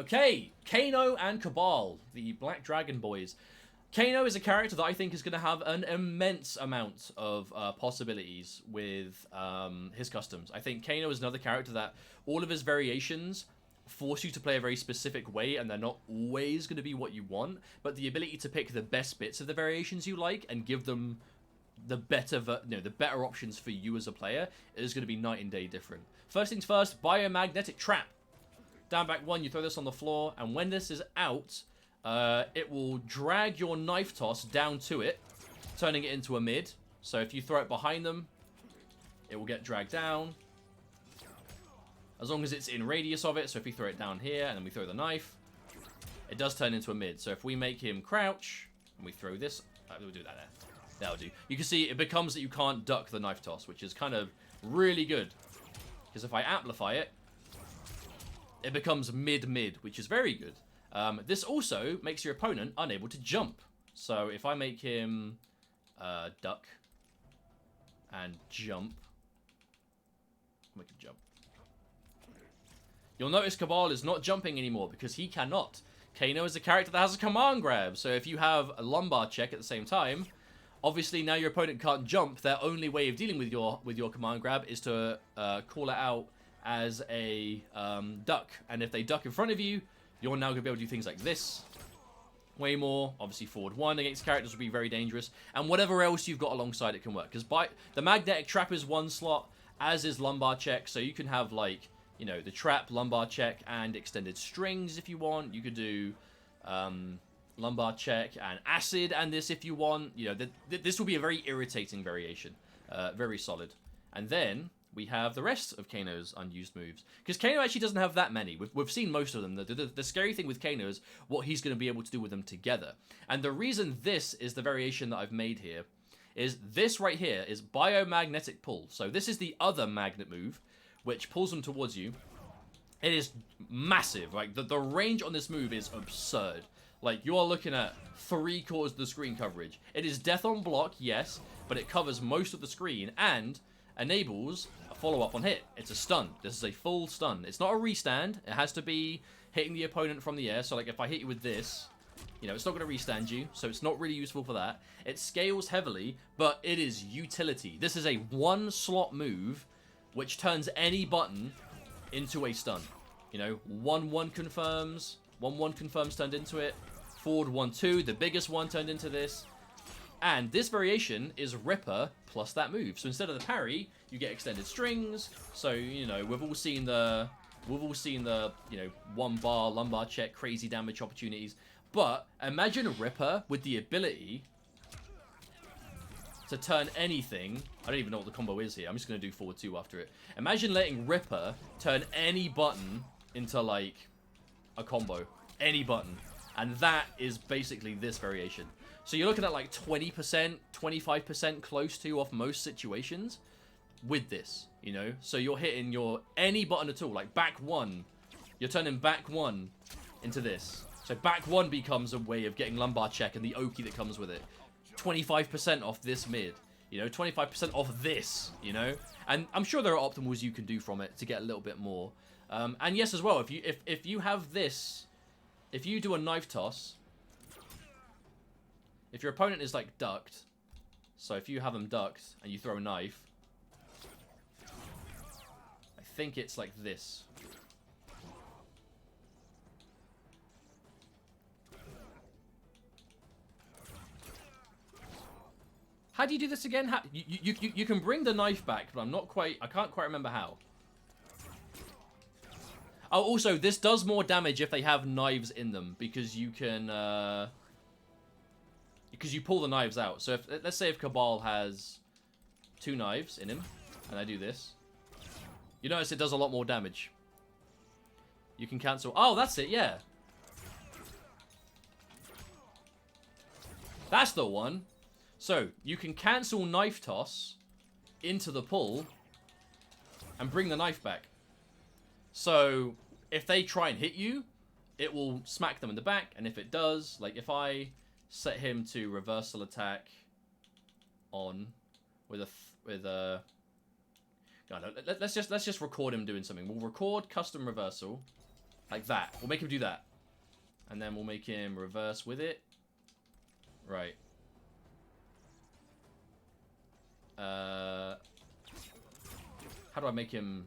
Okay, Kano and Cabal, the Black Dragon boys. Kano is a character that I think is going to have an immense amount of possibilities with his customs. I think Kano is another character that all of his variations force you to play a very specific way, and they're not always going to be what you want, but the ability to pick the best bits of the variations you like and give them the better options for you as a player is going to be night and day different. First things first, Biomagnetic Trap. Down back one, you throw this on the floor, and when this is out, it will drag your knife toss down to it, turning it into a mid. So if you throw it behind them, it will get dragged down. As long as it's in radius of it, so if we throw it down here, and then we throw the knife, it does turn into a mid. So if we make him crouch, and we throw this, we'll do that there. That'll do. You can see it becomes that you can't duck the knife toss, which is kind of really good. Because if I amplify it, it becomes mid-mid, which is very good. This also makes your opponent unable to jump. So if I make him duck and jump, make him jump. You'll notice Cabal is not jumping anymore because he cannot. Kano is a character that has a command grab. So if you have a lumbar check at the same time, obviously now your opponent can't jump. Their only way of dealing with your command grab is to call it out as a duck, and if they duck in front of you, you're now going to be able to do things like this. Way more. Obviously, forward one against characters will be very dangerous, and whatever else you've got alongside it can work. Because the magnetic trap is one slot, as is lumbar check, so you can have, like, you know, the trap, lumbar check, and extended strings if you want. You could do lumbar check and acid and this if you want. You know, this will be a very irritating variation. Very solid. And then we have the rest of Kano's unused moves. Because Kano actually doesn't have that many. We've seen most of them. The scary thing with Kano is what he's going to be able to do with them together. And the reason this is the variation that I've made here is this right here is Biomagnetic Pull. So this is the other magnet move, which pulls them towards you. It is massive. Like, the range on this move is absurd. Like, you are looking at 3/4 of the screen coverage. It is death on block, yes, but it covers most of the screen and enables a follow-up on hit. It's a stun. This is a full stun. It's not a restand. It has to be hitting the opponent from the air. So, like, if I hit you with this, you know, it's not going to restand you, so it's not really useful for that. It scales heavily, but it is utility. This is a one-slot move which turns any button into a stun. You know, 1-1 confirms, 1-1 confirms turned into it, forward 1-2, the biggest one turned into this. And this variation is Ripper plus that move. So instead of the parry, you get extended strings. So, you know, we've all seen the, you know, one bar, lumbar check, crazy damage opportunities. But imagine Ripper with the ability to turn anything. I don't even know what the combo is here. I'm just going to do forward 2 after it. Imagine letting Ripper turn any button into, like, a combo. Any button. And that is basically this variation. So you're looking at like 20%, 25% close to off most situations with this, you know? So you're hitting any button at all, like back 1. You're turning back 1 into this. So back 1 becomes a way of getting lumbar check and the Oki that comes with it. 25% off this mid, you know? 25% off this, you know? And I'm sure there are optimals you can do from it to get a little bit more. And yes, as well, if you have this, if you do a knife toss, if your opponent is, like, ducked, so if you have them ducked and you throw a knife, I think it's like this. How do you do this again? You can bring the knife back, but I can't quite remember how. Oh, also, this does more damage if they have knives in them, because you can, because you pull the knives out. So let's say if Cabal has 2 knives in him, and I do this, you notice it does a lot more damage. You can cancel. Oh, that's it, yeah. That's the one. So, you can cancel knife toss into the pull and bring the knife back. So, if they try and hit you, it will smack them in the back, and if it does, like if I set him to reversal attack on with a no, let's just record him doing something. We'll record custom reversal. Like that. We'll make him do that. And then we'll make him reverse with it. Right. How do I make him...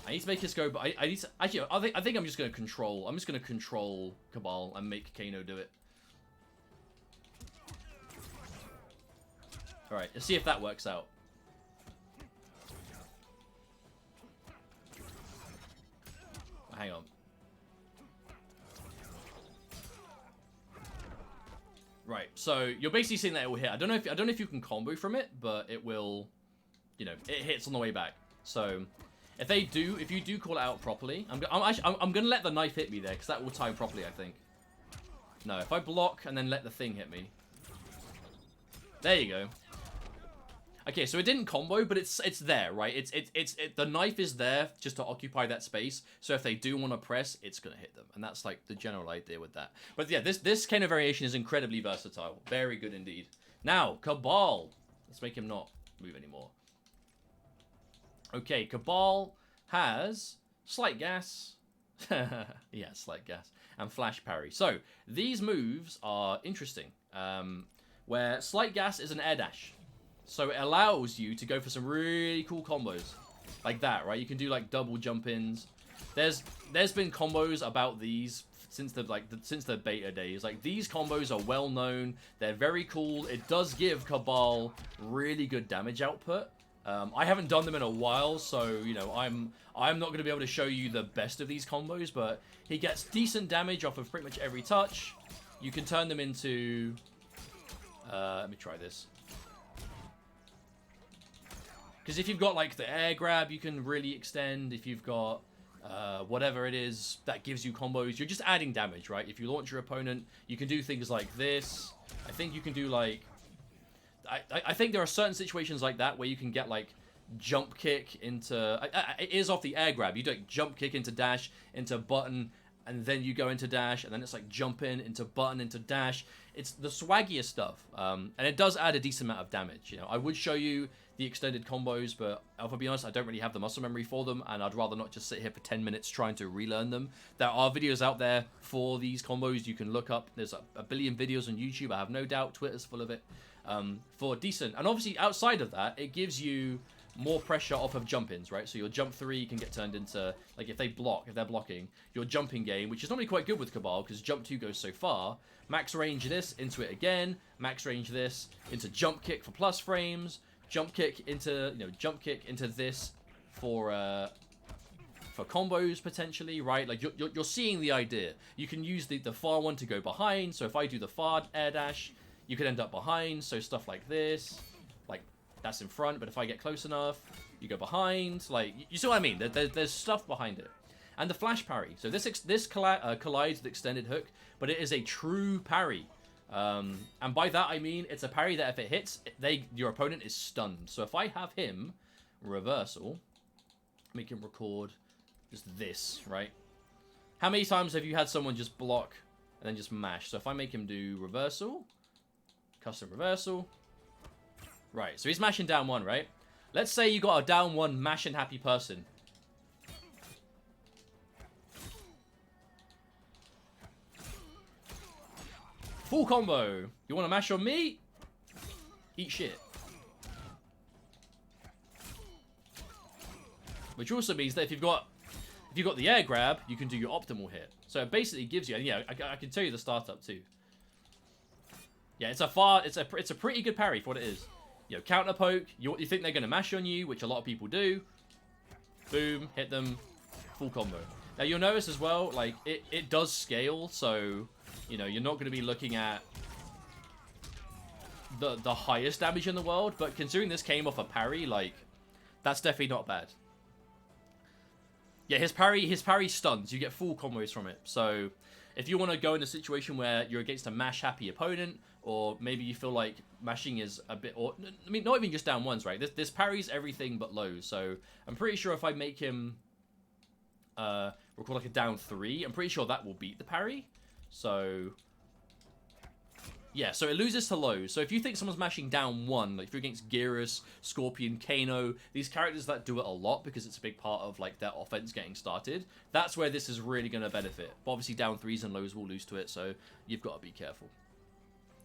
I need to make his go, but I need to... Actually, I think I'm just going to control... I'm just going to control Cabal and make Kano do it. Alright, let's see if that works out. Hang on. Right, so you're basically seeing that it will hit. I don't know if you can combo from it, but it will, you know, it hits on the way back. So if you do call it out properly, I'm gonna let the knife hit me there because that will time properly, I think. No, if I block and then let the thing hit me. There you go. Okay, so it didn't combo, but it's there, right? The knife is there just to occupy that space. So if they do want to press, it's gonna hit them, and that's like the general idea with that. But yeah, this kind of variation is incredibly versatile, very good indeed. Now Cabal, let's make him not move anymore. Okay, Cabal has slight gas, yeah, slight gas, and flash parry. So these moves are interesting. Where slight gas is an air dash. So it allows you to go for some really cool combos. Like that, right? You can do like double jump-ins. There's been combos about these since the beta days. Like these combos are well known. They're very cool. It does give Cabal really good damage output. I haven't done them in a while, so you know, I'm not going to be able to show you the best of these combos, but he gets decent damage off of pretty much every touch. You can turn them into let me try this. Because if you've got, like, the air grab, you can really extend. If you've got whatever it is that gives you combos, you're just adding damage, right? If you launch your opponent, you can do things like this. I think you can do, like... I think there are certain situations like that where you can get, like, jump kick into... it is off the air grab. You do, like, jump kick into dash, into button, and then you go into dash, and then it's, like, jump in, into button, into dash. It's the swaggiest stuff. And it does add a decent amount of damage, you know. I would show you the extended combos, but I'll be honest, I don't really have the muscle memory for them, and I'd rather not just sit here for 10 minutes trying to relearn them. There are videos out there for these combos you can look up. There's a billion videos on YouTube, I have no doubt. Twitter's full of it. For decent. And obviously, outside of that, it gives you more pressure off of jump-ins, right? So your jump 3 can get turned into, like, if they're blocking, your jumping game, which is normally quite good with Cabal, because jump 2 goes so far. Max range this, into it again. Max range this, into jump kick for plus frames. Jump kick into, you know, jump kick into this for combos potentially, right? Like you're seeing the idea. You can use the far one to go behind. So if I do the far air dash, you could end up behind. So stuff like this, like that's in front. But if I get close enough, you go behind. Like you see what I mean? There's stuff behind it. And the flash parry. So this collides with extended hook, but it is a true parry. And by that I mean it's a parry that if it hits, your opponent is stunned. So if I have him reversal, make him record just this, right? How many times have you had someone just block and then just mash? So if I make him do reversal, custom reversal, right? So he's mashing down one, right? Let's say you got a down one mashing happy person. Full combo. You want to mash on me? Eat shit. Which also means that if you've got the air grab, you can do your optimal hit. So it basically gives you, and yeah, I can tell you the startup too. Yeah, it's a pretty good parry for what it is. You know, counter poke. You think they're gonna mash on you, which a lot of people do. Boom, hit them, full combo. Now you'll notice as well, like it does scale, so. You know, you're not going to be looking at the highest damage in the world, but considering this came off a parry, like, that's definitely not bad. Yeah, his parry stuns. You get full combos from it. So, if you want to go in a situation where you're against a mash-happy opponent, or maybe you feel like mashing is a bit... Or I mean, not even just down ones, right? This parries everything but lows. So, I'm pretty sure if I make him record like a down 3, I'm pretty sure that will beat the parry. So, Yeah, so it loses to lows. So if you think someone's mashing down 1, like if you're against Gearus, Scorpion, Kano, these characters that do it a lot because it's a big part of like their offense getting started, that's where this is really going to benefit. But obviously down 3s and lows will lose to it, so you've got to be careful.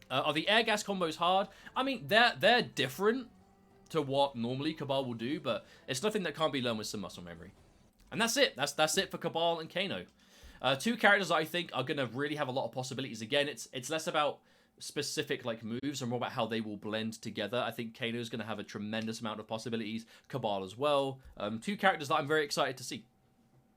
Are the air gas combos hard? I mean, they're different to what normally Cabal will do, but it's nothing that can't be learned with some muscle memory. And that's it. That's it for Cabal and Kano. 2 characters I think are going to really have a lot of possibilities. Again, it's less about specific like moves and more about how they will blend together. I think Kano is going to have a tremendous amount of possibilities. Kabal as well. 2 characters that I'm very excited to see.